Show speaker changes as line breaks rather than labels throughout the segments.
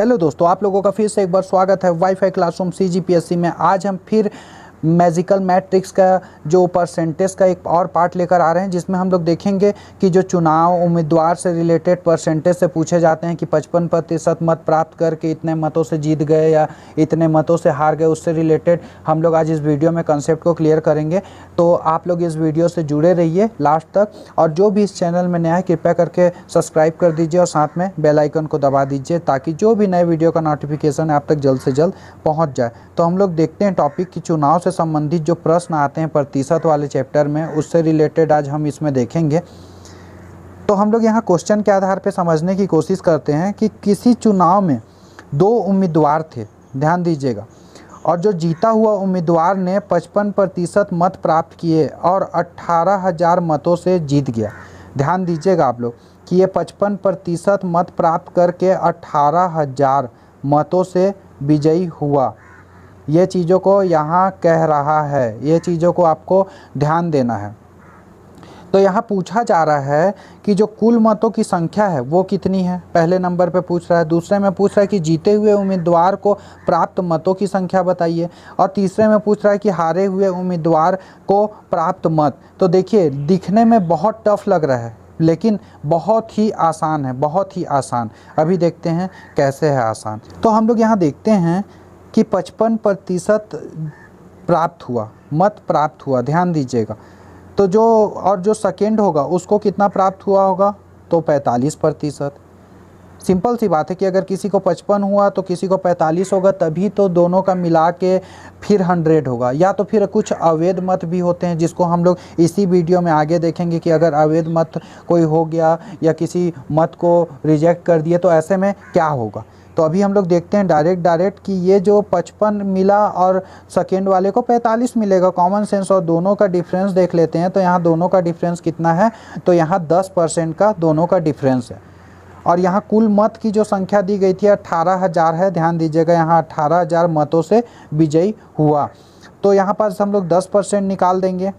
Hello दोस्तों, आप लोगों का फिर से एक बार स्वागत है वाईफाई क्लासरूम सीजीपीएससी में। आज हम फिर मैजिकल मैट्रिक्स का जो परसेंटेज का एक और पार्ट लेकर आ रहे हैं, जिसमें हम लोग देखेंगे कि जो चुनाव उम्मीदवार से रिलेटेड परसेंटेज से पूछे जाते हैं कि 55% मत प्राप्त करके इतने मतों से जीत गए या इतने मतों से हार गए, उससे रिलेटेड हम लोग आज इस वीडियो में कंसेप्ट को क्लियर करेंगे। तो आप लोग इस वीडियो से जुड़े रहिए लास्ट तक, और जो भी इस चैनल में नया है कृपया करके सब्सक्राइब कर दीजिए और साथ में बेल आइकन को दबा दीजिए, ताकि जो भी नए वीडियो का नोटिफिकेशन आप तक जल्द से जल्द पहुंच जाए। तो हम लोग देखते हैं टॉपिक की चुनाव से संबंधित जो प्रश्न आते हैं प्रतिशत वाले चैप्टर में, उससे रिलेटेड आज हम इसमें देखेंगे। तो हम लोग यहाँ क्वेश्चन के आधार पर समझने की कोशिश करते हैं कि किसी चुनाव में 2 उम्मीदवार थे, ध्यान दीजिएगा, और जो जीता हुआ उम्मीदवार ने 55% मत प्राप्त किए और 18,000 मतों से जीत गया। ध्यान दीजिएगा आप लोग कि ये 55% मत प्राप्त करके 18,000 मतों से विजयी हुआ। ये चीज़ों को यहाँ कह रहा है, ये चीज़ों को आपको ध्यान देना है। तो यहाँ पूछा जा रहा है कि जो कुल मतों की संख्या है वो कितनी है, पहले नंबर पे पूछ रहा है। दूसरे में पूछ रहा है कि जीते हुए उम्मीदवार को प्राप्त मतों की संख्या बताइए, और तीसरे में पूछ रहा है कि हारे हुए उम्मीदवार को प्राप्त मत। तो देखिए, दिखने में बहुत टफ लग रहा है लेकिन बहुत ही आसान है, बहुत ही आसान। अभी देखते हैं कैसे है आसान। तो हम लोग यहाँ देखते हैं कि 55% प्राप्त हुआ, मत प्राप्त हुआ, ध्यान दीजिएगा। तो जो सेकेंड होगा उसको कितना प्राप्त हुआ होगा, तो 45%। सिंपल सी बात है कि अगर किसी को 55 हुआ तो किसी को 45 होगा, तभी तो दोनों का मिला के फिर 100 होगा। या तो फिर कुछ अवैध मत भी होते हैं, जिसको हम लोग इसी वीडियो में आगे देखेंगे कि अगर अवैध मत कोई हो गया या किसी मत को रिजेक्ट कर दिए तो ऐसे में क्या होगा। तो अभी हम लोग देखते हैं डायरेक्ट कि ये जो 55 मिला और सेकेंड वाले को 45 मिलेगा, कॉमन सेंस, और दोनों का डिफरेंस देख लेते हैं। तो यहाँ दोनों का डिफरेंस कितना है, तो यहाँ 10% का दोनों का डिफरेंस है। और यहाँ कुल मत की जो संख्या दी गई थी 18,000 है, ध्यान दीजिएगा, यहाँ 18,000 मतों से विजयी हुआ। तो यहाँ पर हम लोग 10% निकाल देंगे।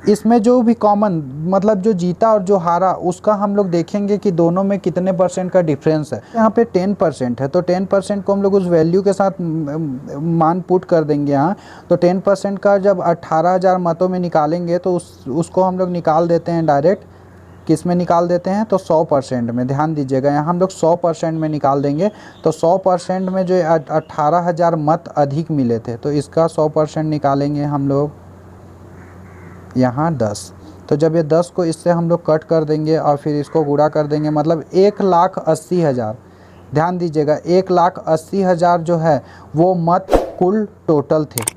इसमें जो भी कॉमन, मतलब जो जीता और जो हारा, उसका हम लोग देखेंगे कि दोनों में कितने परसेंट का डिफरेंस है। यहाँ पे 10% है, तो 10% को हम लोग उस वैल्यू के साथ मान पुट कर देंगे यहाँ। तो 10% का जब 18,000 मतों में निकालेंगे तो उसको हम लोग निकाल देते हैं डायरेक्ट, किस में निकाल देते हैं, तो 100% में। ध्यान दीजिएगा, यहाँ हम लोग 100% में निकाल देंगे। तो 100% में जो 18,000 मत अधिक मिले थे, तो इसका 100% निकालेंगे हम लोग यहाँ 10। तो जब ये 10 को इससे हम लोग कट कर देंगे और फिर इसको गुणा कर देंगे, मतलब 1,80,000। ध्यान दीजिएगा, 1,80,000 जो है वो मत कुल टोटल थे।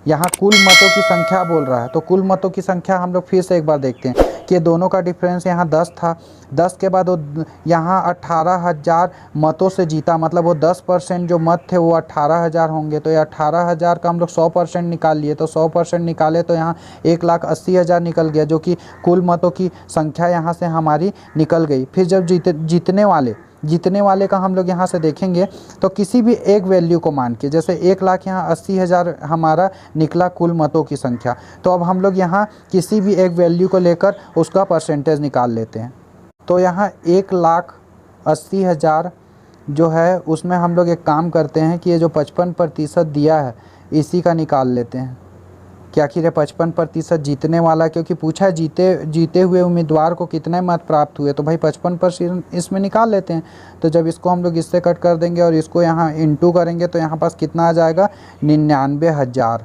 यहाँ कुल मतों की संख्या बोल रहा है, तो कुल मतों की संख्या हम लोग फिर से एक बार देखते हैं कि दोनों का डिफरेंस यहाँ 10 था। 10 के बाद वो यहाँ 18,000 मतों से जीता, मतलब वो 10% जो मत थे वो 18,000 होंगे। तो ये 18,000 का हम लोग 100% निकाल लिए, तो 100% निकाले तो यहाँ 1,80,000 निकल गया, जो कि कुल मतों की संख्या यहाँ से हमारी निकल गई। फिर जब जीतने वाले का हम लोग यहाँ से देखेंगे, तो किसी भी एक वैल्यू को मान के, जैसे 1,00,000 यहाँ 80,000 हमारा निकला कुल मतों की संख्या, तो अब हम लोग यहाँ किसी भी एक वैल्यू को लेकर उसका परसेंटेज निकाल लेते हैं। तो यहाँ 1,80,000 जो है उसमें हम लोग एक काम करते हैं कि ये जो 55% दिया है इसी का निकाल लेते हैं। क्या आखिर है 55% जीतने वाला, क्योंकि पूछा है जीते हुए उम्मीदवार को कितने मत प्राप्त हुए, तो भाई 55% इसमें निकाल लेते हैं। तो जब इसको हम लोग इससे कट कर देंगे और इसको यहाँ इंटू करेंगे तो यहाँ पास कितना आ जाएगा, 99,000।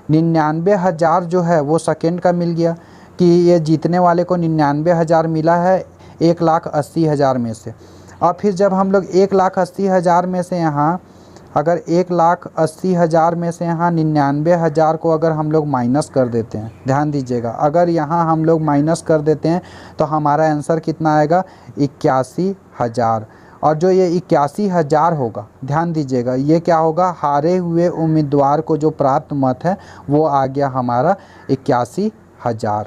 99,000 जो है वो सेकेंड का मिल गया, कि ये जीतने वाले को 99,000 मिला है 1,80,000 में से। और फिर जब हम लोग 1,80,000 में से यहाँ, अगर 1,80,000 में से यहाँ 99,000 को अगर हम लोग माइनस कर देते हैं, ध्यान दीजिएगा, अगर यहाँ हम लोग माइनस कर देते हैं तो हमारा आंसर कितना आएगा, 81,000। और जो ये 81,000 होगा, ध्यान दीजिएगा, ये क्या होगा, हारे हुए उम्मीदवार को जो प्राप्त मत है वो आ गया हमारा 81,000।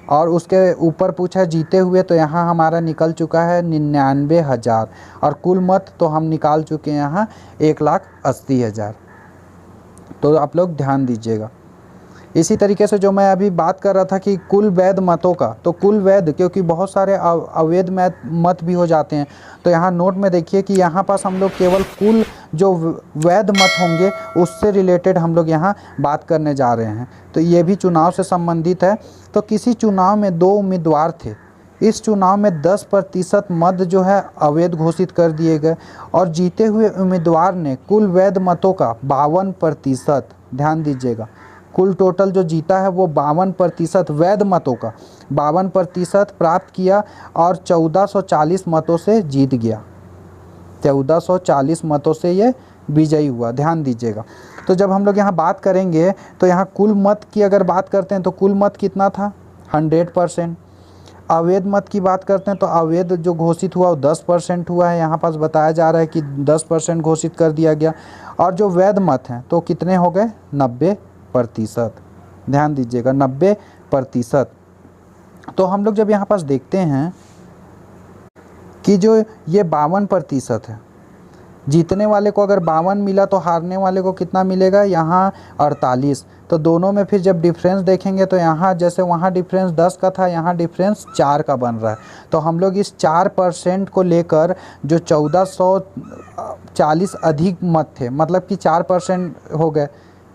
और उसके ऊपर पूछा है जीते हुए, तो यहाँ हमारा निकल चुका है 99,000, और कुल मत तो हम निकाल चुके हैं यहाँ 1,80,000। तो आप लोग ध्यान दीजिएगा, इसी तरीके से जो मैं अभी बात कर रहा था कि कुल वैध मतों का, तो कुल वैध, क्योंकि बहुत सारे अवैध मत भी हो जाते हैं, तो यहाँ नोट में देखिए कि यहाँ पास हम लोग केवल कुल जो वैध मत होंगे उससे रिलेटेड हम लोग यहाँ बात करने जा रहे हैं। तो ये भी चुनाव से संबंधित है। तो किसी चुनाव में 2 उम्मीदवार थे, इस चुनाव में 10% मत जो है अवैध घोषित कर दिए गए और जीते हुए उम्मीदवार ने कुल वैध मतों का 52%, ध्यान दीजिएगा, कुल टोटल जो जीता है वो 52% वैध मतों का 52% प्राप्त किया और 1440 मतों से जीत गया। 1440 मतों से ये विजयी हुआ, ध्यान दीजिएगा। तो जब हम लोग यहाँ बात करेंगे तो यहाँ कुल मत की अगर बात करते हैं तो कुल मत कितना था, 100%। अवैध मत की बात करते हैं तो अवैध जो घोषित हुआ वो 10% हुआ है, यहाँ पास बताया जा रहा है कि 10% घोषित कर दिया गया। और जो वैध मत हैं तो कितने हो गए, 90%, ध्यान दीजिएगा 90%। तो हम लोग जब यहाँ पास देखते हैं कि जो ये 52% है, जीतने वाले को अगर 52 मिला तो हारने वाले को कितना मिलेगा, यहाँ 48। तो दोनों में फिर जब डिफरेंस देखेंगे तो यहाँ जैसे वहाँ डिफरेंस 10 का था, यहाँ डिफरेंस 4 का बन रहा है। तो हम लोग इस 4% को लेकर जो 1440 अधिक मत थे, मतलब कि 4% हो गए,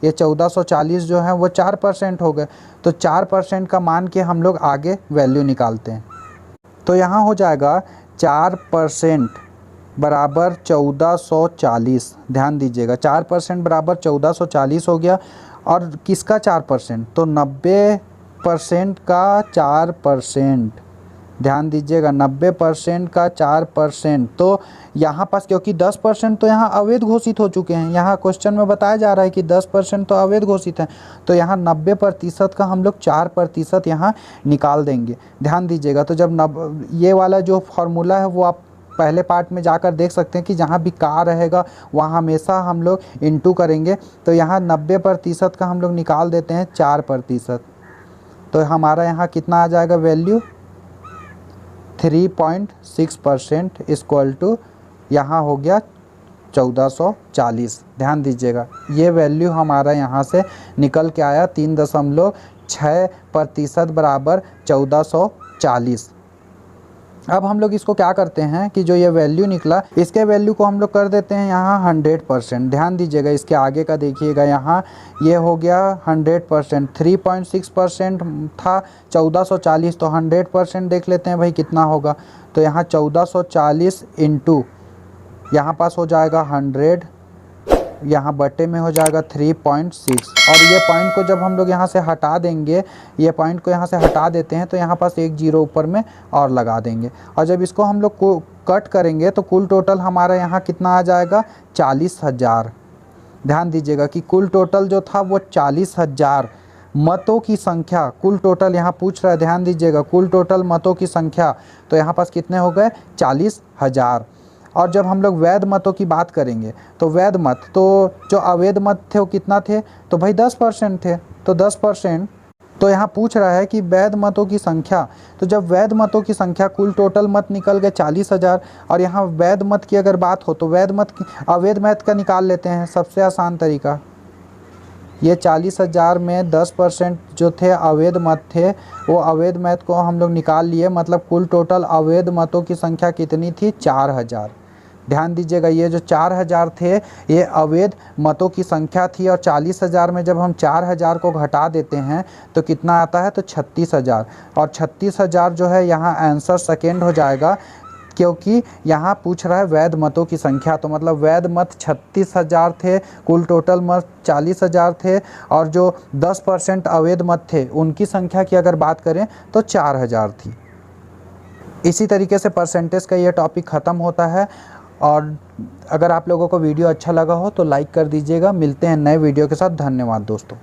ये 1440 जो है वो 4% हो गए। तो 4% का मान के हम लोग आगे वैल्यू निकालते हैं। तो यहाँ हो जाएगा 4% बराबर 1440, ध्यान दीजिएगा 4% बराबर 1440 हो गया। और किसका 4%, तो 90% का 4%, ध्यान दीजिएगा 90% का 4%। तो यहाँ पास क्योंकि 10% तो यहाँ अवैध घोषित हो चुके हैं, यहाँ क्वेश्चन में बताया जा रहा है कि 10% तो अवैध घोषित हैं, तो यहाँ 90% का हम लोग 4% यहाँ निकाल देंगे, ध्यान दीजिएगा। तो जब ये वाला जो फॉर्मूला है वो आप पहले पार्ट में जाकर देख सकते हैं कि जहाँ भी का रहेगा वहाँ हमेशा हम लोग इंटू करेंगे। तो यहाँ 90% का हम लोग निकाल देते हैं 4%, तो हमारा यहाँ कितना आ जाएगा वैल्यू, 3.6% इक्वल टू यहाँ हो गया 1440, ध्यान दीजिएगा ये वैल्यू हमारा यहाँ से निकल के आया 3.6% बराबर 1440। अब हम लोग इसको क्या करते हैं कि जो ये वैल्यू निकला इसके वैल्यू को हम लोग कर देते हैं यहाँ 100%, ध्यान दीजिएगा इसके आगे का देखिएगा, यहाँ ये हो गया 100%, 3.6% था 1440, तो 100% देख लेते हैं भाई कितना होगा। तो यहाँ 1440 इंटू यहाँ पास हो जाएगा 100, यहाँ बटे में हो जाएगा 3.6, और ये पॉइंट को जब हम लोग यहाँ से हटा देंगे, ये पॉइंट को यहाँ से हटा देते हैं तो यहाँ पास एक जीरो ऊपर में और लगा देंगे। और जब इसको हम लोग को कट करेंगे तो कुल टोटल हमारा यहाँ कितना आ जाएगा, 40,000। ध्यान दीजिएगा कि कुल टोटल जो था वो 40,000 मतों की संख्या, कुल टोटल यहाँ पूछ रहा है, ध्यान दीजिएगा कुल टोटल मतों की संख्या, तो यहाँ पास कितने हो गए, 40,000। और जब हम लोग वैध मतों की बात करेंगे तो वैध मत, तो जो अवैध मत थे वो कितना थे, तो भाई 10% थे, तो 10%। तो यहाँ पूछ रहा है कि वैध मतों की संख्या, तो जब वैध मतों की संख्या कुल टोटल मत निकल गए 40,000, और यहाँ वैध मत की अगर बात हो तो वैध मत की अवैध मत का निकाल लेते हैं, सबसे आसान तरीका। ये 40,000 में 10% जो थे अवैध मत थे, वो अवैध मत को हम लोग निकाल लिए, मतलब कुल टोटल अवैध मतों की संख्या कितनी थी, 4,000। ध्यान दीजिएगा ये जो 4,000 थे ये अवैध मतों की संख्या थी, और 40,000 में जब हम 4,000 को घटा देते हैं तो कितना आता है, तो 36,000। और 36,000 जो है यहाँ आंसर सेकेंड हो जाएगा, क्योंकि यहाँ पूछ रहा है वैध मतों की संख्या, तो मतलब वैध मत 36,000 थे, कुल टोटल मत 40,000 थे, और जो 10% अवैध मत थे उनकी संख्या की अगर बात करें तो 4,000 थी। इसी तरीके से परसेंटेज का ये टॉपिक ख़त्म होता है। और अगर आप लोगों को वीडियो अच्छा लगा हो तो लाइक कर दीजिएगा। मिलते हैं नए वीडियो के साथ। धन्यवाद दोस्तों।